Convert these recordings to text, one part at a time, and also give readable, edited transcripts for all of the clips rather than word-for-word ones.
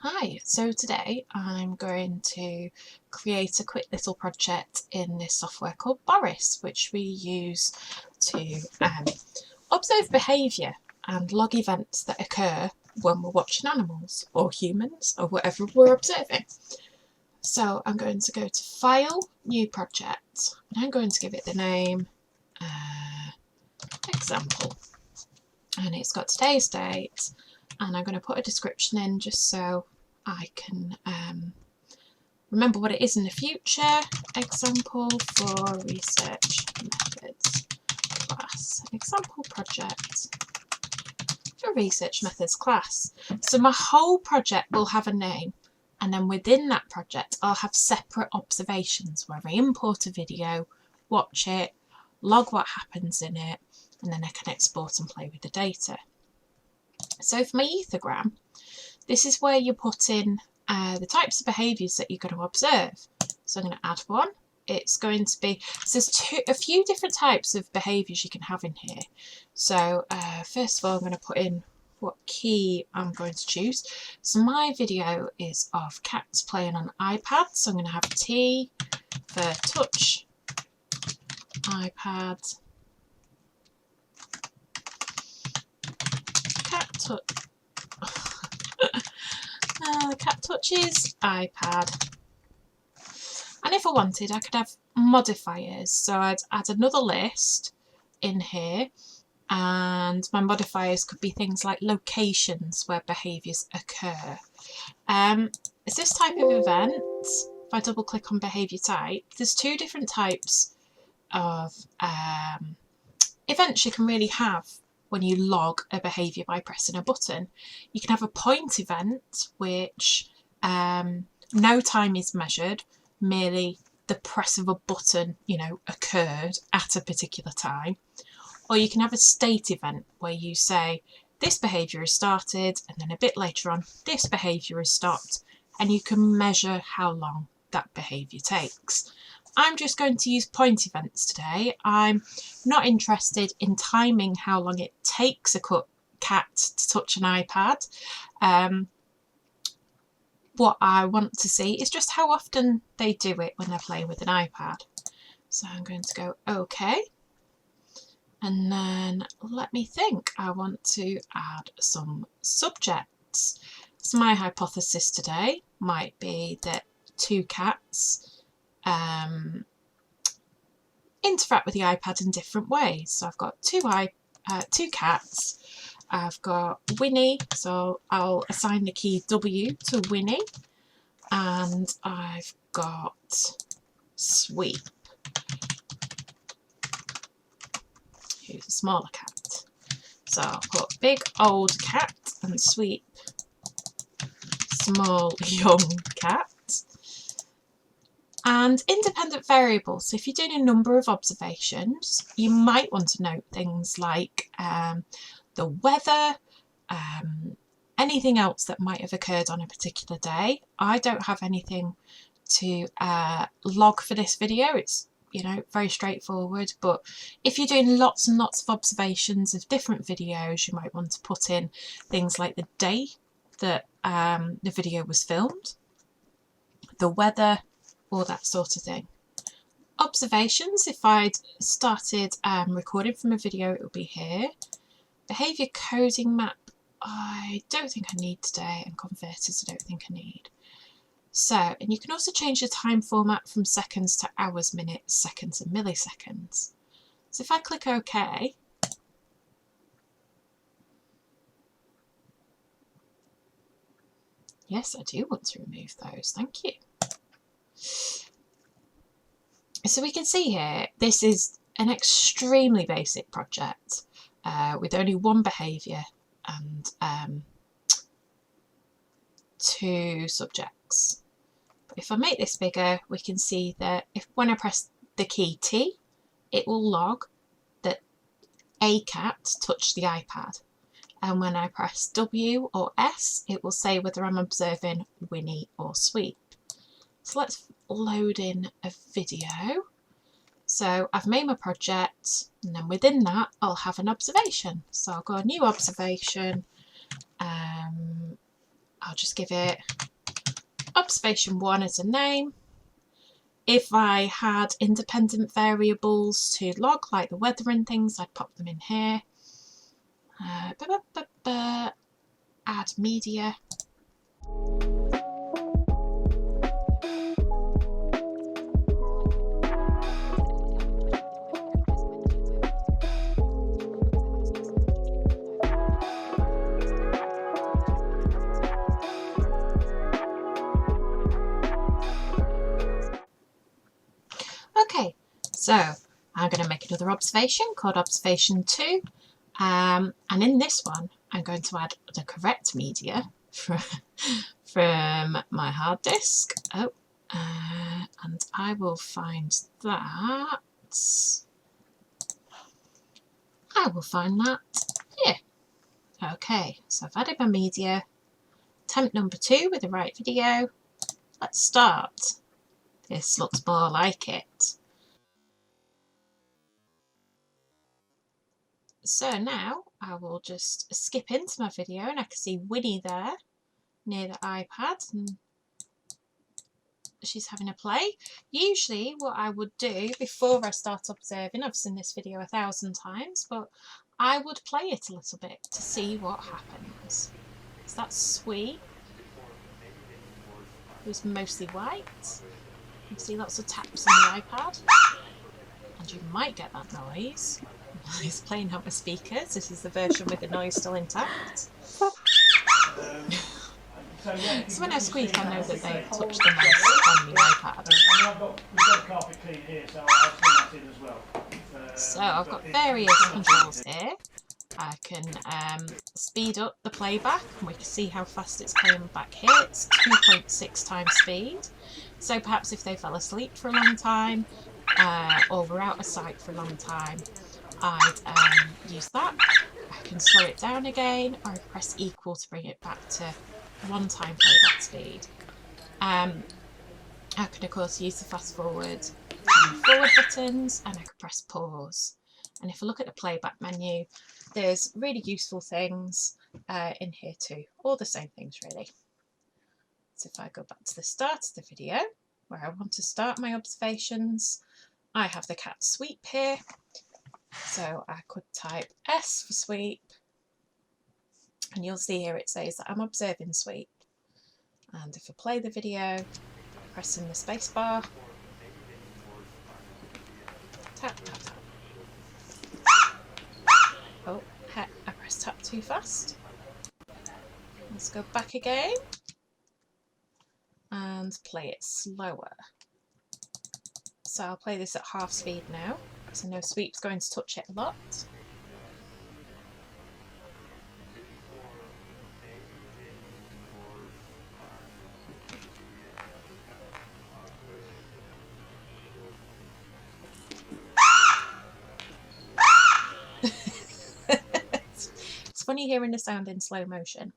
Hi, so today I'm going to create a quick little project in this software called BORIS, which we use to observe behaviour and log events that occur when we're watching animals or humans or whatever we're observing. So I'm going to go to File, New Project, and I'm going to give it the name Example. And it's got today's date, and I'm going to put a description in just so I can remember what it is in the future. Example for research methods class. Example project for research methods class. So my whole project will have a name, and then within that project I'll have separate observations where I import a video, watch it, log what happens in it, and then I can export and play with the data. So for my ethogram, this is where you put in the types of behaviours that you're going to observe. So I'm going to add one. It's going to be, so there's a few different types of behaviours you can have in here. So first of all, I'm going to put in what key I'm going to choose. So my video is of cats playing on iPads. So I'm going to have T for touch, iPad, cat touch. The cat touches, iPad. And if I wanted, I could have modifiers. So I'd add another list in here, and my modifiers could be things like locations where behaviours occur. It's this type of event. If I double click on behaviour type, there's two different types of events you can really have when you log a behaviour by pressing a button. You can have a point event, which no time is measured, merely the press of a button, occurred at a particular time. Or you can have a state event where you say, this behaviour has started, and then a bit later on, this behaviour has stopped, and you can measure how long that behaviour takes. I'm just going to use point events today. I'm not interested in timing how long it takes a cat to touch an iPad. What I want to see is just how often they do it when they're playing with an iPad. So I'm going to go OK. And then let me think. I want to add some subjects. So my hypothesis today might be that two cats interact with the iPad in different ways. So I've got two cats. I've got Winnie, so I'll assign the key W to Winnie, and I've got Sweep, who's a smaller cat. So I'll put big old cat and Sweep, small young cat. And independent variables. So if you're doing a number of observations, you might want to note things like the weather, anything else that might have occurred on a particular day. I don't have anything to log for this video. It's very straightforward, but if you're doing lots and lots of observations of different videos, you might want to put in things like the day that the video was filmed, the weather, or that sort of thing. Observations, if I'd started recording from a video, it would be here. Behaviour coding map, I don't think I need today, and converters I don't think I need. So, and you can also change the time format from seconds to hours, minutes, seconds and milliseconds. So if I click OK, yes, I do want to remove those, thank you. So we can see here, this is an extremely basic project with only one behaviour and two subjects. But if I make this bigger, we can see that when I press the key T, it will log that a cat touched the iPad. And when I press W or S, it will say whether I'm observing Winnie or Sweep. So let's load in a video. So I've made my project, and then within that I'll have an observation. So I'll go new observation, I'll just give it observation 1 as a name. If I had independent variables to log, like the weather and things, I'd pop them in here. Add media. Okay, so I'm going to make another observation called observation 2, and in this one I'm going to add the correct media from my hard disk. And I will find that. Here. Okay, so I've added my media. Attempt number 2 with the right video. Let's start. This looks more like it. So now I will just skip into my video and I can see Winnie there near the iPad and she's having a play. Usually what I would do before I start observing, I've seen this video 1,000 times, but I would play it a little bit to see what happens. So that's Sweet, who's mostly white. You can see lots of taps on the iPad. And you might get that noise. He's playing out my speakers. This is the version with the noise still intact. So when I squeak, I know that they touch the mouse on the iPad. We've got a carpet clean here, so I'll clean that in as well. So I've got various controls here. I can speed up the playback, and we can see how fast it's playing back here. It's 2.6 times speed. So perhaps if they fell asleep for a long time, or were out of sight for a long time, I'd use that. I can slow it down again, or I press equal to bring it back to 1 time playback speed. I can of course use the fast forward and forward buttons, and I can press pause. And if I look at the playback menu, there's really useful things in here too. All the same things really. So if I go back to the start of the video, where I want to start my observations, I have the cat Sweep here. So I could type S for Sweep, and you'll see here it says that I'm observing Sweep. And if I play the video, pressing the space bar, tap, tap, tap. Oh, heck, I pressed tap too fast. Let's go back again and play it slower. So I'll play this at half speed now, because I know Sweep's going to touch it a lot. It's funny hearing the sound in slow motion.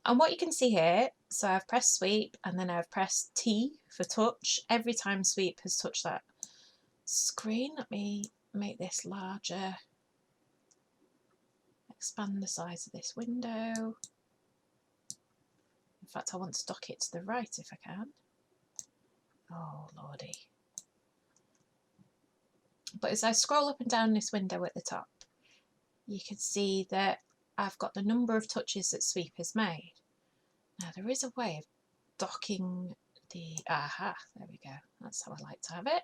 And what you can see here, so I've pressed Sweep and then I've pressed T for touch every time Sweep has touched that screen. Let me make this larger, expand the size of this window. In fact, I want to dock it to the right if I can. Oh lordy. But as I scroll up and down this window at the top, you can see that I've got the number of touches that Sweep has made. Now there is a way of docking the, aha, there we go, that's how I like to have it.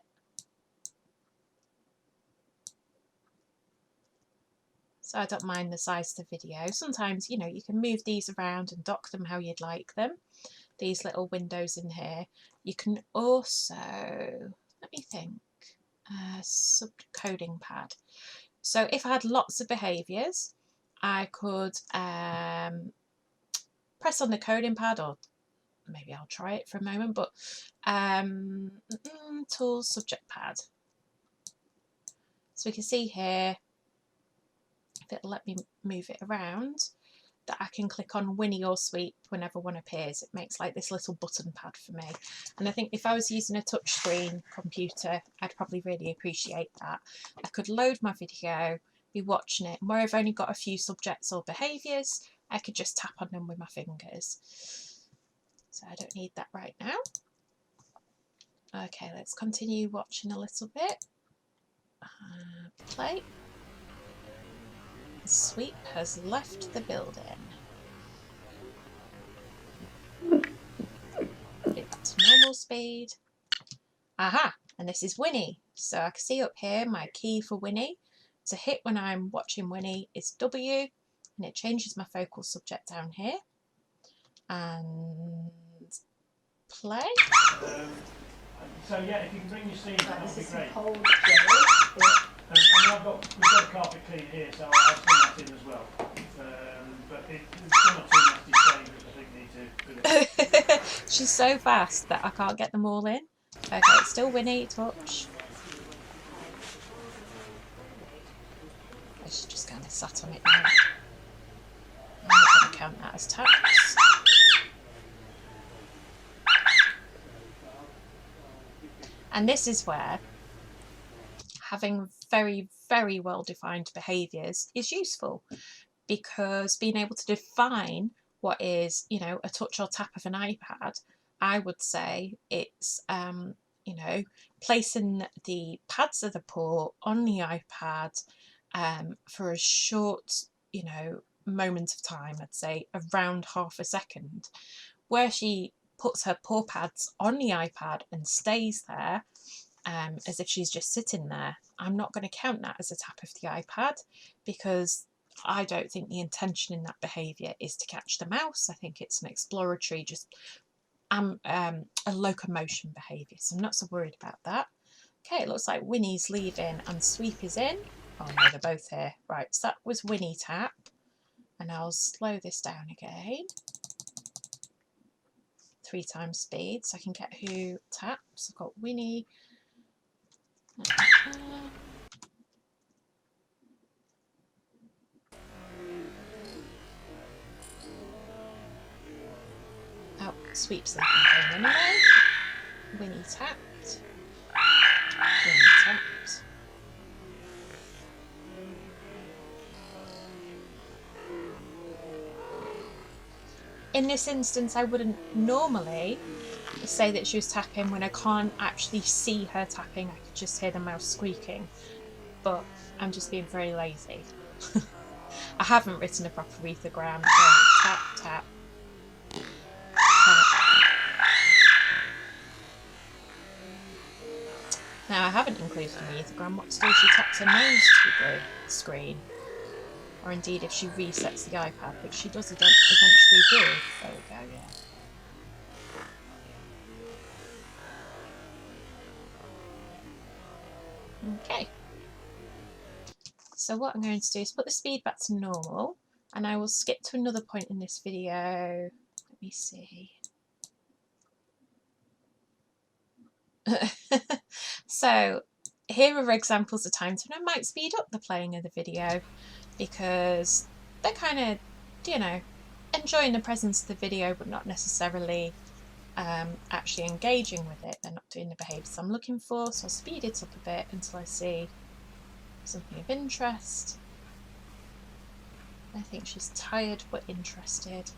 So I don't mind the size of the video. Sometimes, you know, you can move these around and dock them how you'd like them. These little windows in here. You can also, let me think, subcoding pad. So if I had lots of behaviours, I could press on the coding pad, or maybe I'll try it for a moment, but tools, subject pad. So we can see here, if it'll let me move it around, that I can click on Winnie or Sweep whenever one appears. It makes like this little button pad for me. And I think if I was using a touchscreen computer, I'd probably really appreciate that. I could load my video, be watching it, and where I've only got a few subjects or behaviours, I could just tap on them with my fingers. so I don't need that right now. Okay, let's continue watching a little bit. Play. Sweep has left the building. Get back to normal speed. Aha! And this is Winnie. So I can see up here my key for Winnie. To hit when I'm watching Winnie is W, and it changes my focal subject down here. And play. So yeah, if you can bring your scene, that would be great. Hold I mean, we've got a carpet clean here, so I'll send that in as well. But it's one or two nasty stains which I think need to. She's so fast that I can't get them all in. Okay, it's still Winnie, touch. She's just kind of sat on it now. I'm not going to count that as taps. And this is where having very, very well defined behaviours is useful, because being able to define what is, you know, a touch or tap of an iPad, I would say it's, you know, placing the pads of the paw on the iPad for a short, you know, moment of time, I'd say around half a second, where she puts her paw pads on the iPad and stays there as if she's just sitting there. I'm not going to count that as a tap of the iPad, because I don't think the intention in that behaviour is to catch the mouse. I think it's an exploratory, just a locomotion behaviour, so I'm not so worried about that. Okay, it looks like Winnie's leaving and Sweep is in. Oh no, they're both here. Right, so that was Winnie tap, and I'll slow this down again. 3 times speed so I can get who taps. I've got Winnie. Oh, Sweep's the game anyway. Winnie tapped. Winnie tapped. In this instance, I wouldn't normally say that she was tapping when I can't actually see her tapping. I could just hear the mouse squeaking, but I'm just being very lazy. I haven't written a proper ethogram. So tap, tap, tap. Now I haven't included an ethogram. What to do if she taps her nose to the screen, or indeed if she resets the iPad, which she does eventually do. There we go, yeah. Okay, so what I'm going to do is put the speed back to normal, and I will skip to another point in this video. Let me see. So here are examples of times when I might speed up the playing of the video, because they're kind of, you know, enjoying the presence of the video but not necessarily actually engaging with it. They're not doing the behaviours I'm looking for, so I'll speed it up a bit until I see something of interest. I think she's tired but interested.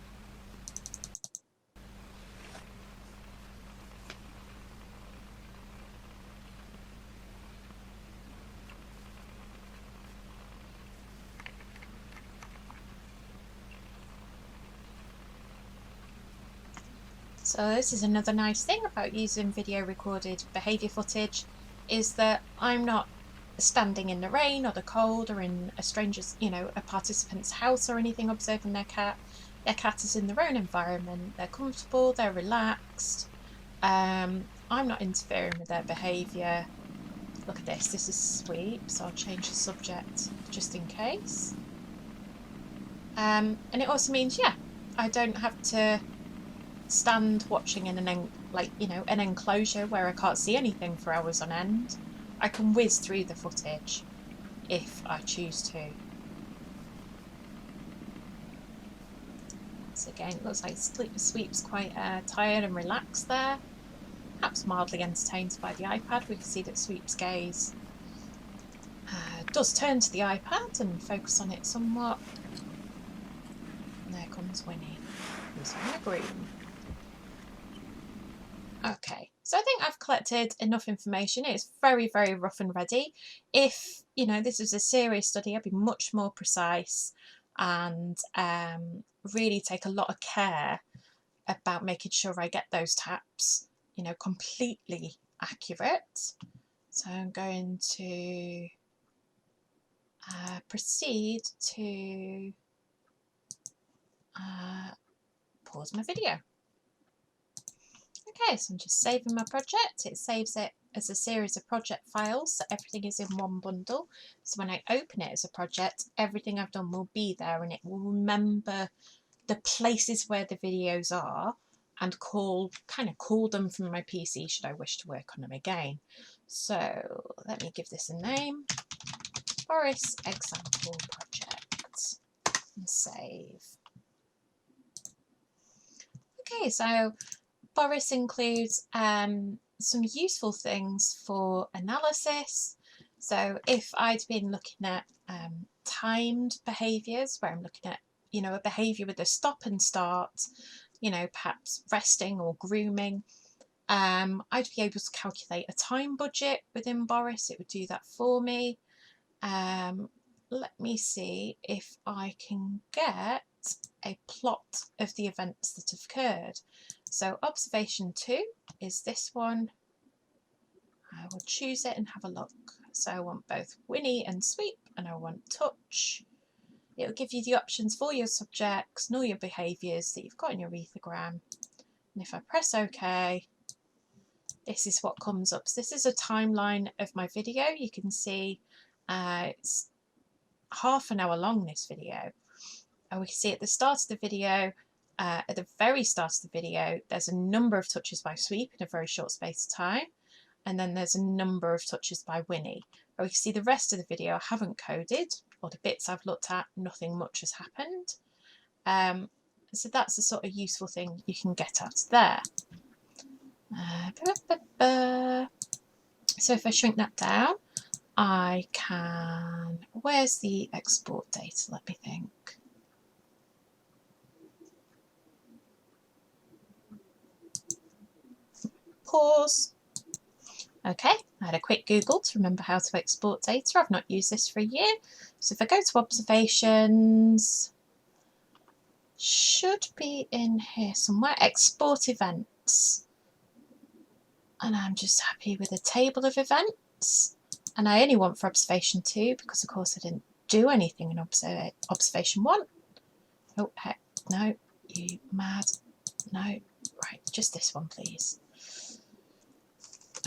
So this is another nice thing about using video recorded behaviour footage, is that I'm not standing in the rain or the cold or in a stranger's, you know, a participant's house or anything observing their cat. Their cat is in their own environment. They're comfortable, they're relaxed. I'm not interfering with their behaviour. Look at this, this is Sweep, so I'll change the subject just in case. And it also means, yeah, I don't have to stand watching in an enclosure where I can't see anything for hours on end. I can whiz through the footage if I choose to. So again, it looks like Sweep's quite tired and relaxed there, perhaps mildly entertained by the iPad. We can see that Sweep's gaze does turn to the iPad and focus on it somewhat. And there comes Winnie, who's on the green. Okay, so I think I've collected enough information. It's very, very rough and ready. If, you know, this was a serious study, I'd be much more precise and really take a lot of care about making sure I get those taps, you know, completely accurate. So I'm going to proceed to pause my video. Okay, so I'm just saving my project. It saves it as a series of project files, so everything is in one bundle. So when I open it as a project, everything I've done will be there, and it will remember the places where the videos are and kind of call them from my PC should I wish to work on them again. So let me give this a name, BORIS example project, and save. Okay, so BORIS includes some useful things for analysis. So if I'd been looking at timed behaviours, where I'm looking at, you know, a behaviour with a stop and start, you know, perhaps resting or grooming, I'd be able to calculate a time budget within BORIS. It would do that for me. Let me see if I can get a plot of the events that have occurred. So observation 2 is this one. I will choose it and have a look. So I want both whinny and sweep, and I want touch. It will give you the options for your subjects and all your behaviours that you've got in your ethogram. And if I press OK, this is what comes up. So this is a timeline of my video. You can see it's half an hour long, this video. And we can see at the start of the video, at the very start of the video, there's a number of touches by sweep in a very short space of time. And then there's a number of touches by whinny. And we can see the rest of the video I haven't coded, or the bits I've looked at, nothing much has happened. So that's the sort of useful thing you can get out of there. So if I shrink that down, I can, where's the export data? Let me think. Pause. Okay, I had a quick Google to remember how to export data. I've not used this for a year. So if I go to observations, should be in here somewhere, export events. And I'm just happy with a table of events. And I only want for observation 2 because of course I didn't do anything in observation 1. Oh, heck, no, you mad. No, right, just this one please.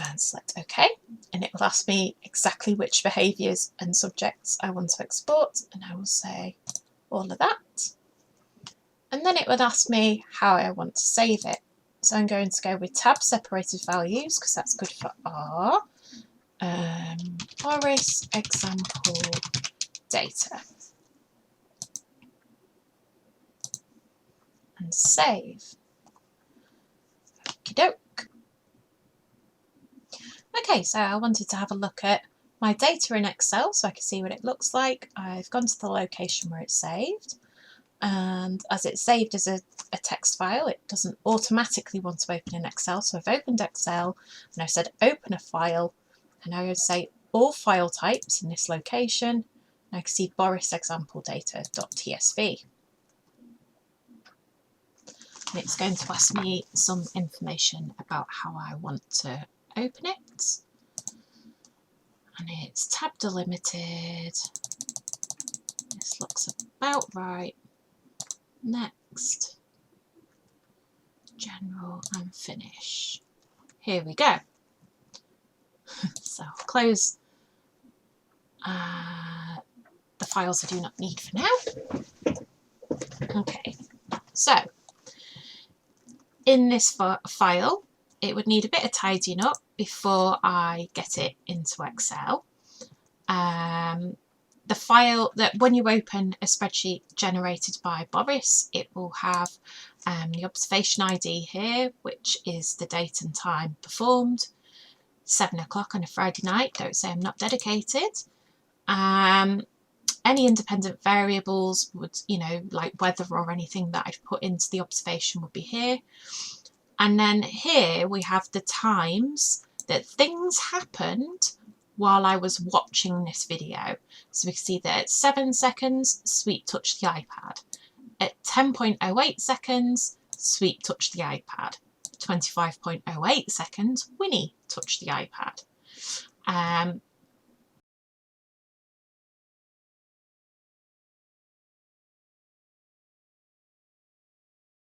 And select OK, and it will ask me exactly which behaviours and subjects I want to export, and I will say all of that. And then it would ask me how I want to save it. So I'm going to go with tab separated values because that's good for R. BORIS example data. And save. Okie doke. Okay, so I wanted to have a look at my data in Excel so I can see what it looks like. I've gone to the location where it's saved, and as it's saved as a text file, it doesn't automatically want to open in Excel. So I've opened Excel and I've said open a file, and I would say all file types in this location, and I can see BORIS example data.tsv. And it's going to ask me some information about how I want to open it, and it's tab delimited. This looks about right. Next, general, and finish. Here we go. So I'll close the files I do not need for now. Okay, so in this file it would need a bit of tidying up before I get it into Excel. The file that when you open a spreadsheet generated by BORIS, it will have the observation ID here, which is the date and time performed, 7 o'clock on a Friday night. Don't say I'm not dedicated. Any independent variables would, you know, like weather or anything that I've put into the observation would be here. And then here we have the times that things happened while I was watching this video. So we can see that at 7 seconds, Sweet touched the iPad. At 10.08 seconds, Sweet touched the iPad. 25.08 seconds, Winnie touched the iPad.